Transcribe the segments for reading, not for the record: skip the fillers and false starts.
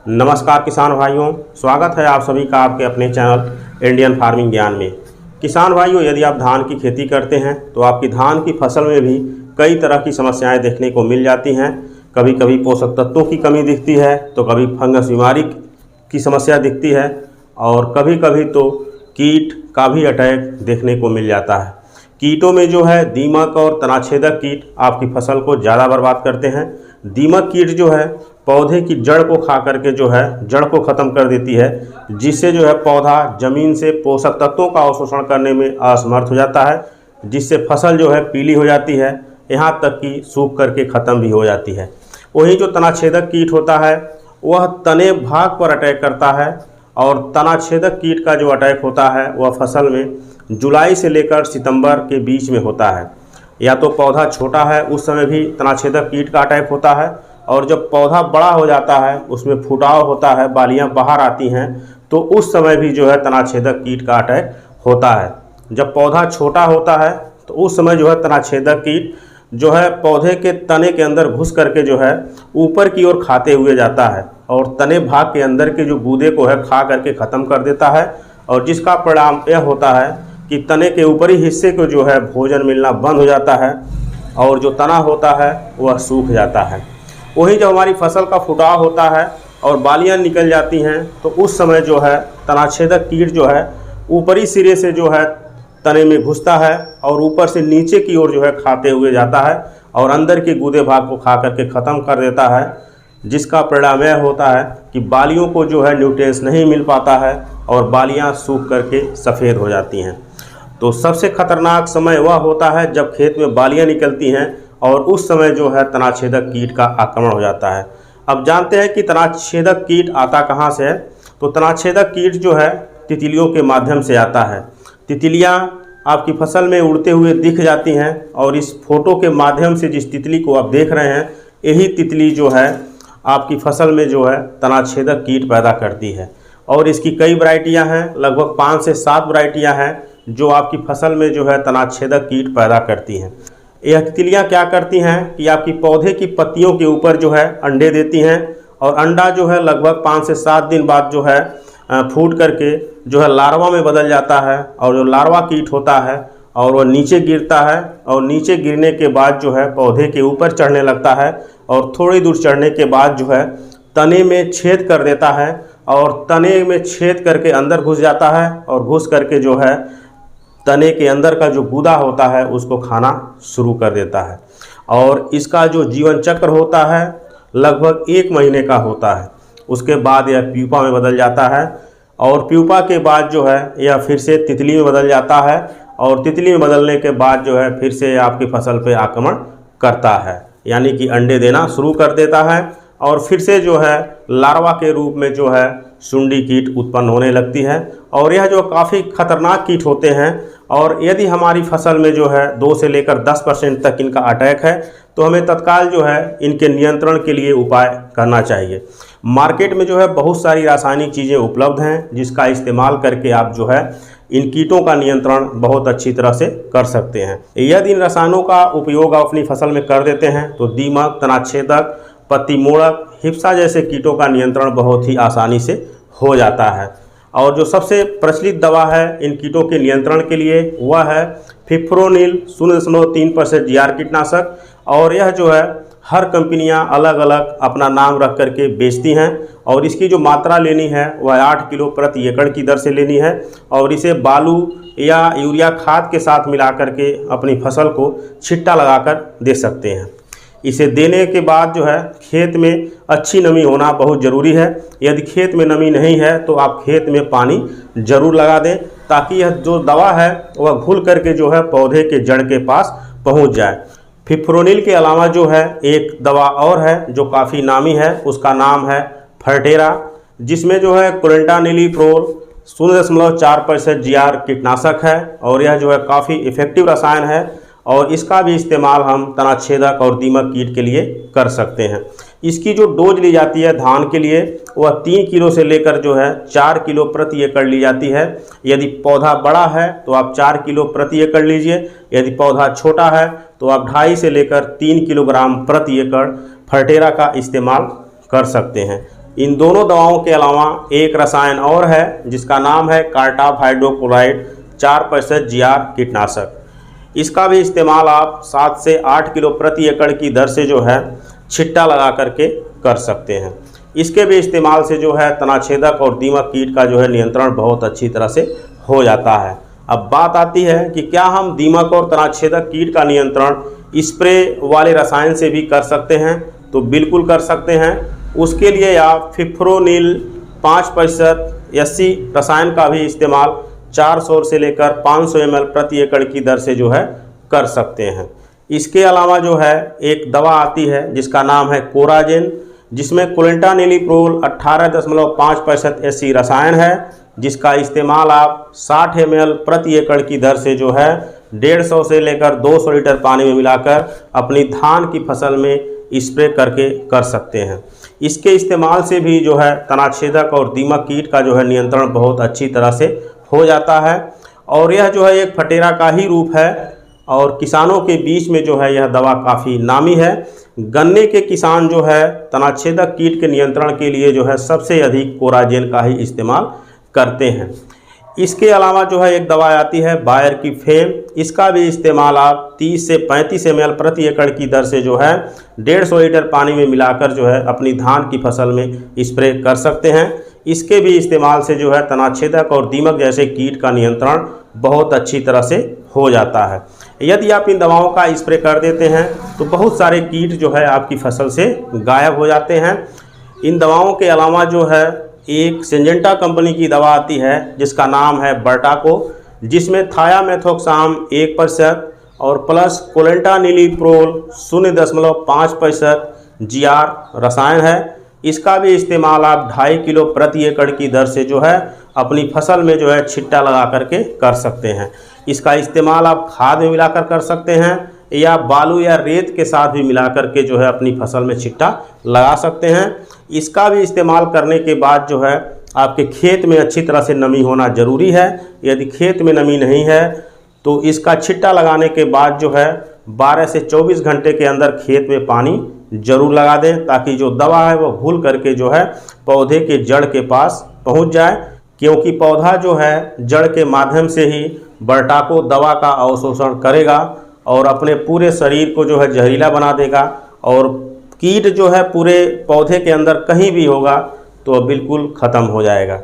नमस्कार किसान भाइयों, स्वागत है आप सभी का आपके अपने चैनल इंडियन फार्मिंग ज्ञान में। किसान भाइयों, यदि आप धान की खेती करते हैं तो आपकी धान की फसल में भी कई तरह की समस्याएं देखने को मिल जाती हैं। कभी कभी पोषक तत्वों की कमी दिखती है तो कभी फंगस बीमारी की समस्या दिखती है और कभी कभी तो कीट का भी अटैक देखने को मिल जाता है। कीटों में जो है दीमक और तनाछेदक कीट आपकी फसल को ज़्यादा बर्बाद करते हैं। दीमक कीट जो है पौधे की जड़ को खा करके जो है जड़ को ख़त्म कर देती है, जिससे जो है पौधा ज़मीन से पोषक तत्वों का अवशोषण करने में असमर्थ हो जाता है, जिससे फसल जो है पीली हो जाती है, यहाँ तक कि सूख करके ख़त्म भी हो जाती है। वहीं जो तनाछेदक कीट होता है वह तने भाग पर अटैक करता है और तनाछेदक कीट का जो अटैक होता है वह फसल में जुलाई से लेकर सितंबर के बीच में होता है। या तो पौधा छोटा है उस समय भी तनाछेदक कीट का अटैक होता है, और जब पौधा बड़ा हो जाता है उसमें फुटाव होता है, बालियां बाहर आती हैं, तो उस समय भी जो है तनाछेदक कीट का अटैक होता है। जब पौधा छोटा होता है तो उस समय जो है तनाछेदक कीट जो है पौधे के तने के अंदर घुस करके जो है ऊपर की ओर खाते हुए जाता है और तने भाग के अंदर के जो गूदे को है खा करके ख़त्म कर देता है, और जिसका परिणाम यह होता है कि तने के ऊपरी हिस्से को जो है भोजन मिलना बंद हो जाता है और जो तना होता है वह सूख जाता है। वहीं जब हमारी फसल का फुटाव होता है और बालियां निकल जाती हैं तो उस समय जो है तनाछेदक कीट जो है ऊपरी सिरे से जो है तने में घुसता है और ऊपर से नीचे की ओर जो है खाते हुए जाता है और अंदर के गूदे भाग को खा करके ख़त्म कर देता है, जिसका परिणाम यह होता है कि बालियों को जो है न्यूट्रिएंट्स नहीं मिल पाता है और बालियां सूख करके सफ़ेद हो जाती हैं। तो सबसे खतरनाक समय वह होता है जब खेत में बालियां निकलती हैं और उस समय जो है तनाछेदक कीट का आक्रमण हो जाता है। अब जानते हैं कि तनाछेदक कीट आता कहाँ से है। तो तनाछेदक कीट जो है तितलियों के माध्यम से आता है। तितलियां आपकी फसल में उड़ते हुए दिख जाती हैं और इस फोटो के माध्यम से जिस तितली को आप देख रहे हैं, यही तितली जो है आपकी फसल में जो है तनाछेदक कीट पैदा करती है। और इसकी कई वैरायटियां हैं, लगभग 5 से 7 वैरायटियां हैं जो आपकी फसल में जो है तनाछेदक कीट पैदा करती हैं। यह तितलियां क्या करती हैं कि आपकी पौधे की पत्तियों के ऊपर जो है अंडे देती हैं और अंडा जो है लगभग 5 से 7 दिन बाद जो है फूट करके जो है लार्वा में बदल जाता है, और जो लार्वा कीट होता है और वह नीचे गिरता है और नीचे गिरने के बाद जो है पौधे के ऊपर चढ़ने लगता है और थोड़ी दूर चढ़ने के बाद जो है तने में छेद कर देता है और तने में छेद करके अंदर घुस जाता है और घुस करके जो है तने के अंदर का जो गूदा होता है उसको खाना शुरू कर देता है। और इसका जो जीवन चक्र होता है लगभग 1 महीने का होता है। उसके बाद यह प्यूपा में बदल जाता है और प्यूपा के बाद जो है यह फिर से तितली में बदल जाता है और तितली में बदलने के बाद जो है फिर से आपकी फसल पे आक्रमण करता है, यानी कि अंडे देना शुरू कर देता है और फिर से जो है लार्वा के रूप में जो है सुंडी कीट उत्पन्न होने लगती है। और यह जो काफ़ी खतरनाक कीट होते हैं, और यदि हमारी फसल में जो है 2 से लेकर 10% तक इनका अटैक है तो हमें तत्काल जो है इनके नियंत्रण के लिए उपाय करना चाहिए। मार्केट में जो है बहुत सारी रासायनिक चीज़ें उपलब्ध हैं जिसका इस्तेमाल करके आप जो है इन कीटों का नियंत्रण बहुत अच्छी तरह से कर सकते हैं। यदि इन रसायनों का उपयोग आप अपनी फसल में कर देते हैं तो दीमक, तनाछेदक, पत्ती मोड़क, हिप्सा जैसे कीटों का नियंत्रण बहुत ही आसानी से हो जाता है। और जो सबसे प्रचलित दवा है इन कीटों के नियंत्रण के लिए वह है फिप्रोनिल 0.3% GR कीटनाशक, और यह जो है हर कंपनियां अलग अलग अपना नाम रख करके बेचती हैं और इसकी जो मात्रा लेनी है वह 8 किलो प्रति एकड़ की दर से लेनी है और इसे बालू या यूरिया खाद के साथ मिला करके अपनी फसल को छिट्टा लगाकर दे सकते हैं। इसे देने के बाद जो है खेत में अच्छी नमी होना बहुत ज़रूरी है। यदि खेत में नमी नहीं है तो आप खेत में पानी ज़रूर लगा दें ताकि यह जो दवा है वह घुल करके जो है पौधे के जड़ के पास पहुंच जाए। फिप्रोनिल के अलावा जो है एक दवा और है जो काफ़ी नामी है, उसका नाम है फर्टेरा, जिसमें जो है क्लोरेंटानिलीप्रोल 0.4% GR कीटनाशक है और यह जो है काफ़ी इफ़ेक्टिव रसायन है और इसका भी इस्तेमाल हम तनाछेदक और दीमक कीट के लिए कर सकते हैं। इसकी जो डोज ली जाती है धान के लिए वह 3 किलो से लेकर जो है 4 किलो प्रति एकड़ ली जाती है। यदि पौधा बड़ा है तो आप 4 किलो प्रति एकड़ लीजिए, यदि पौधा छोटा है तो आप 2.5 से लेकर 3 किलोग्राम प्रति एकड़ फर्टेरा का इस्तेमाल कर सकते हैं। इन दोनों दवाओं के अलावा एक रसायन और है जिसका नाम है कार्टाप हाइड्रोक्लोराइड 4% GR कीटनाशक। इसका भी इस्तेमाल आप 7 से 8 किलो प्रति एकड़ की दर से जो है छिट्टा लगा करके कर सकते हैं। इसके भी इस्तेमाल से जो है तनाछेदक और दीमक कीट का जो है नियंत्रण बहुत अच्छी तरह से हो जाता है। अब बात आती है कि क्या हम दीमक और तनाछेदक कीट का नियंत्रण स्प्रे वाले रसायन से भी कर सकते हैं? तो बिल्कुल कर सकते हैं। उसके लिए आप फिप्रोनिल 5% SC रसायन का भी इस्तेमाल 400 से लेकर 500 ml प्रति एकड़ की दर से जो है कर सकते हैं। इसके अलावा जो है एक दवा आती है जिसका नाम है कोराजेन, जिसमें क्लोंटानिलीप्रोल 18.5% SC रसायन है, जिसका इस्तेमाल आप 60 ml प्रति एकड़ की दर से जो है 150 से लेकर 200 लीटर पानी में मिलाकर अपनी धान की फसल में स्प्रे करके कर सकते हैं। इसके इस्तेमाल से भी जो है तनाछेदक और दीमक कीट का जो है नियंत्रण बहुत अच्छी तरह से हो जाता है। और यह जो है एक फटेरा का ही रूप है और किसानों के बीच में जो है यह दवा काफ़ी नामी है। गन्ने के किसान जो है तनाछेदक कीट के नियंत्रण के लिए जो है सबसे अधिक कोराजेन का ही इस्तेमाल करते हैं। इसके अलावा जो है एक दवा आती है बायर की फेम, इसका भी इस्तेमाल आप 30 से 35 ml प्रति एकड़ की दर से जो है 150 लीटर पानी में मिलाकर जो है अपनी धान की फसल में स्प्रे कर सकते हैं। इसके भी इस्तेमाल से जो है तनाछेदक और दीमक जैसे कीट का नियंत्रण बहुत अच्छी तरह से हो जाता है। यदि आप इन दवाओं का स्प्रे कर देते हैं तो बहुत सारे कीट जो है आपकी फसल से गायब हो जाते हैं। इन दवाओं के अलावा जो है एक सिंजेंटा कंपनी की दवा आती है जिसका नाम है बर्टाको, जिसमें थायामेथोक्साम 1% और प्लस क्लोंटानिलीप्रोल 0.5% GR रसायन है। इसका भी इस्तेमाल आप 2.5 किलो प्रति एकड़ की दर से जो है अपनी फसल में जो है छिट्टा लगा करके कर सकते हैं। इसका इस्तेमाल आप खाद में मिलाकर कर सकते हैं या बालू या रेत के साथ भी मिलाकर के जो है अपनी फसल में छिट्टा लगा सकते हैं। इसका भी इस्तेमाल करने के बाद जो है आपके खेत में अच्छी तरह से नमी होना ज़रूरी है। यदि खेत में नमी नहीं है तो इसका छिट्टा लगाने के बाद जो है 12 से 24 घंटे के अंदर खेत में पानी जरूर लगा दें, ताकि जो दवा है वो घुल करके जो है पौधे के जड़ के पास पहुंच जाए, क्योंकि पौधा जो है जड़ के माध्यम से ही बर्टाको दवा का अवशोषण करेगा और अपने पूरे शरीर को जो है जहरीला बना देगा। और कीट जो है पूरे पौधे के अंदर कहीं भी होगा तो बिल्कुल ख़त्म हो जाएगा।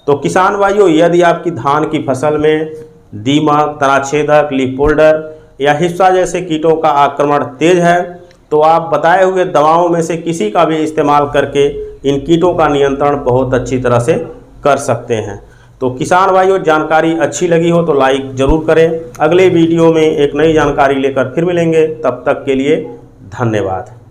तो किसान भाइयों, यदि आपकी धान की फसल में दीमक, तनाछेदक, लीफ फोल्डर या हिस्सा जैसे कीटों का आक्रमण तेज है तो आप बताए हुए दवाओं में से किसी का भी इस्तेमाल करके इन कीटों का नियंत्रण बहुत अच्छी तरह से कर सकते हैं। तो किसान भाइयों, जानकारी अच्छी लगी हो तो लाइक ज़रूर करें। अगले वीडियो में एक नई जानकारी लेकर फिर मिलेंगे, तब तक के लिए धन्यवाद।